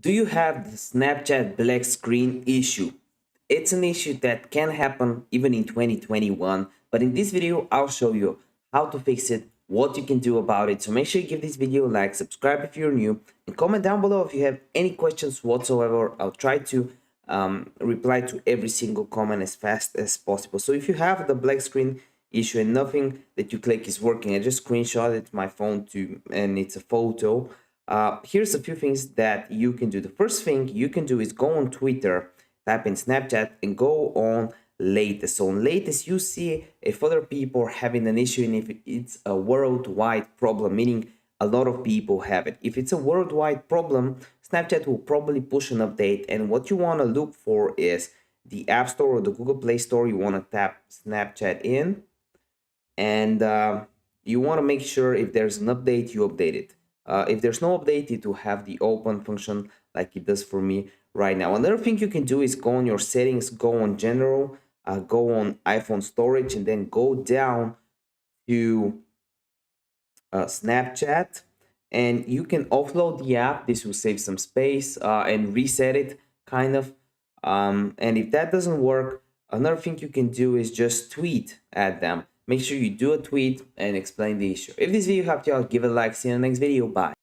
Do you have the Snapchat black screen issue? It's an issue that can happen even in 2021, but in this video, I'll show you how to fix it, what you can do about it. So make sure you give this video a like, subscribe if you're new, and comment down below if you have any questions whatsoever. I'll try to reply to every single comment as fast as possible. So if you have the black screen issue and nothing that you click is working, I just screenshotted my phone and it's a photo. Here's a few things that you can do. The first thing you can do is go on Twitter, type in Snapchat, and go on latest. So on latest, you see if other people are having an issue and if it's a worldwide problem, meaning a lot of people have it. If it's a worldwide problem, Snapchat will probably push an update. And what you want to look for is the App Store or the Google Play Store. You want to tap Snapchat in, and you want to make sure if there's an update, you update it. If there's no update, it will have the open function like it does for me right now. Another thing you can do is go on your settings, go on general, go on iPhone storage, and then go down to Snapchat, and you can offload the app. This will save some space and reset it kind of. And if that doesn't work, another thing you can do is just tweet at them. Make sure you do a tweet and explain the issue. If this video helped you out, give it a like. See you in the next video. Bye.